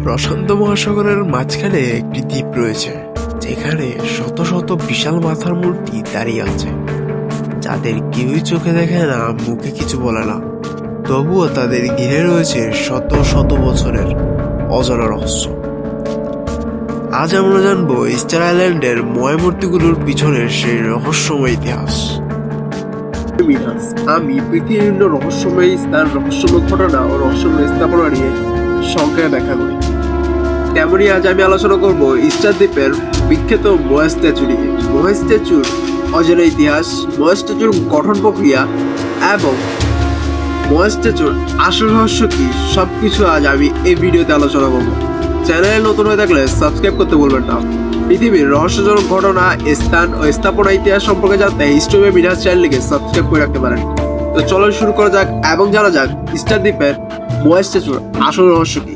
প্রশান্ত মহাসাগরের মাঝখানে একটি দ্বীপ রয়েছে, যেখানে শত শত বিশাল মাথার মূর্তি দাঁড়িয়ে আছে, যাদের কেউই চোখে দেখে না, মুখে কিছু বলে না, তবুও তাদের ঘিরে রয়েছে শত শত বছরের অজানা রহস্য। আজ আমরা জানবো স্টার আইল্যান্ডের ময় মূর্তিগুলোর পিছনের সেই রহস্যময় ইতিহাস। আমি পৃথিবীর রহস্যময় স্থান, রহস্যময় ঘটনা ও রহস্যময় স্থাপনা নিয়ে সংখ্যায় ব্যাখ্যা করি। তেমনই আজ আমি আলোচনা করব স্টার দ্বীপের বিখ্যাত ময় স্ট্যাচু নিয়ে। ময় স্ট্যাচুর অজানা ইতিহাস, ময় স্ট্যাচুর গঠন প্রক্রিয়া এবং ময় স্ট্যাচুর আসল রহস্য কি, সবকিছু আজ আমি এই ভিডিওতে আলোচনা করব। চ্যানেলে নতুন হয়ে থাকলে সাবস্ক্রাইব করতে বলবেন না। পৃথিবীর রহস্যজনক ঘটনা, স্থান ও স্থাপনা ইতিহাস সম্পর্কে জানতে হিস্ট্রি বিনাস চ্যানেলকে সাবস্ক্রাইব করে রাখতে পারেন। তো চলো শুরু করা যাক এবং জানা যাক স্টার দ্বীপের ময় স্ট্যাচুর আসল রহস্য কি।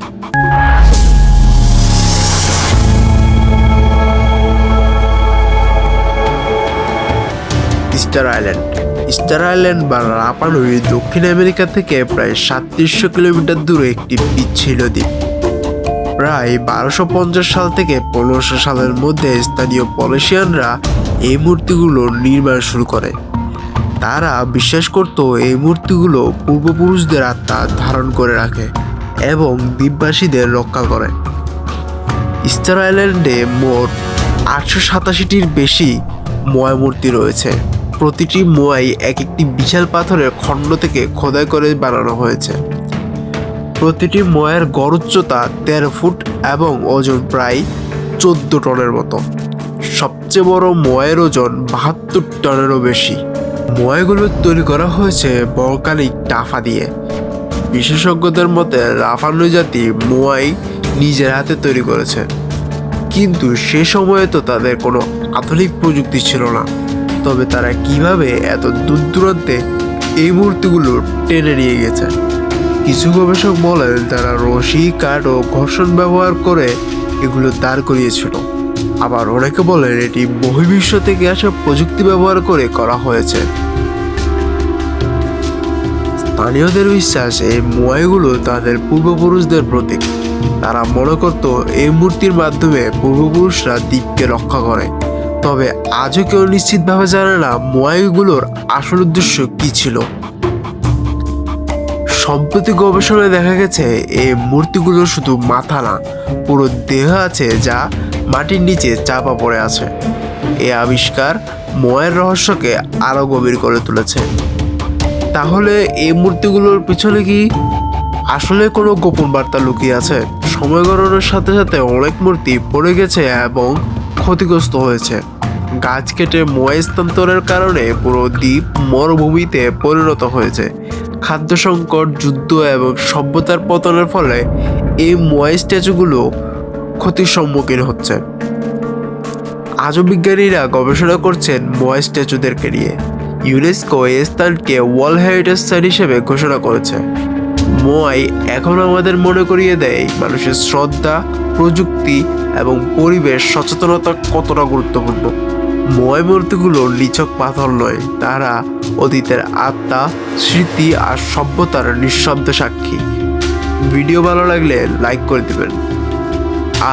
Star island. স্টার আইল্যান্ড বা রাপা নুই দক্ষিণ আমেরিকা থেকে প্রায় 3700 কিলোমিটার দূরে একটি বিচ্ছিন্ন দ্বীপ। প্রায় 1250 সাল থেকে 1500 সালের মধ্যে স্থানীয় পলিশিয়ানরা এই মূর্তিগুলোর নির্মাণ শুরু করে। তারা বিশ্বাস করত এই মূর্তিগুলো পূর্বপুরুষদের আত্মা ধারণ করে রাখে এবং দ্বীপবাসীদের রক্ষা করে। স্টার আইল্যান্ডে মোট 887টির বেশি ময় মূর্তি রয়েছে। প্রতিটি ময় এক একটি বিশাল পাথরের খণ্ড থেকে খোদাই করে বানানো হয়েছে। প্রতিটি ময়ের গড় উচ্চতা 13 ফুট এবং ওজন প্রায় 14 টনের মতো। সবচেয়ে বড় ময়ের ওজন 72 টনেরও বেশি। ময়গুলো তৈরি করা হয়েছে ভলকানিক টাফা দিয়ে। বিশেষজ্ঞদের মতে রাপা নুই জাতি ময় নিজের হাতে তৈরি করেছে, কিন্তু সে সময়ে তো তাদের কোনো আধুনিক প্রযুক্তি ছিল না। তবে তারা কিভাবে এত দূর দূরান্তে এই মূর্তিগুলো টেনে নিয়ে গেছে? কিছু গবেষক বলেন তারা রশি, কাঠ ও ঘর্ষণ ব্যবহার করে এগুলো দাঁড় করিয়েছিল। আবার অনেকে বলেন এটি বহির্বিশ্ব থেকে আসা প্রযুক্তি ব্যবহার করে করা হয়েছে। স্থানীয়দের বিশ্বাস এই ময়গুলো তাদের পূর্বপুরুষদের প্রতীক। তারা মনে করত এই মূর্তির মাধ্যমে পূর্বপুরুষরা দ্বীপকে রক্ষা করে। তবে আজও কেউ নিশ্চিতভাবে জানে না ময়গুলোর আসল উদ্দেশ্য কি ছিল। সম্প্রতি গবেষণায় দেখা গেছে এই মূর্তিগুলো শুধু মাথা না, পুরো দেহ আছে যা মাটির নিচে চাপা পড়ে আছে। এই আবিষ্কার ময়ের রহস্যকে আরো গভীর করে তুলেছে। তাহলে এই মূর্তিগুলোর পিছনে কি আসলে কোনো গোপন বার্তা লুকিয়ে আছে? সময় গড়ানোর সাথে সাথে অনেক মূর্তি পড়ে গেছে এবং ক্ষতিগ্রস্ত হয়েছে। গাছ কেটে ময় স্থানান্তরের কারণে পুরো দ্বীপ মরুভূমিতে পরিণত হয়েছে। খাদ্য সংকট, যুদ্ধ এবং সভ্যতার পতনের ফলে এই ময় স্ট্যাচুগুলো ক্ষতির সম্মুখীন হচ্ছে। আজও বিজ্ঞানীরা গবেষণা করছেন ময় স্ট্যাচুদেরকে নিয়ে। ইউনেস্কো এই স্থানকে ওয়ার্ল্ড হেরিটেজ সাইট হিসেবে ঘোষণা করেছে। ময় এখন আমাদের মনে করিয়ে দেয় মানুষের শ্রদ্ধা, প্রযুক্তি এবং পরিবেশ সচেতনতা কতটা গুরুত্বপূর্ণ। ময় মূর্তিগুলো নিছক পাথর নয়, তারা অতীতের আত্মা, স্মৃতি আর সভ্যতার নিঃশব্দ সাক্ষী। ভিডিও ভালো লাগলে লাইক করে দিবেন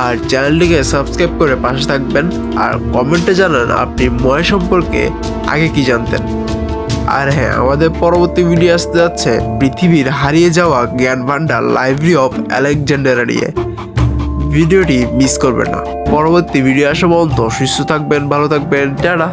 আর চ্যানেলটিকে সাবস্ক্রাইব করে পাশে থাকবেন। আর কমেন্টে জানান আপনি ময় সম্পর্কে আগে কি জানতেন। আর হ্যাঁ, আমাদের পরবর্তী ভিডিও আসতে যাচ্ছে পৃথিবীর হারিয়ে যাওয়া জ্ঞান ভান্ডার লাইব্রেরি অফ আলেকজান্ডারিয়া নিয়ে। ভিডিওটি মিস করবেন না। পরবর্তী ভিডিও আসা পর্যন্ত সুস্থ থাকবেন, ভালো থাকবেন, টাটা।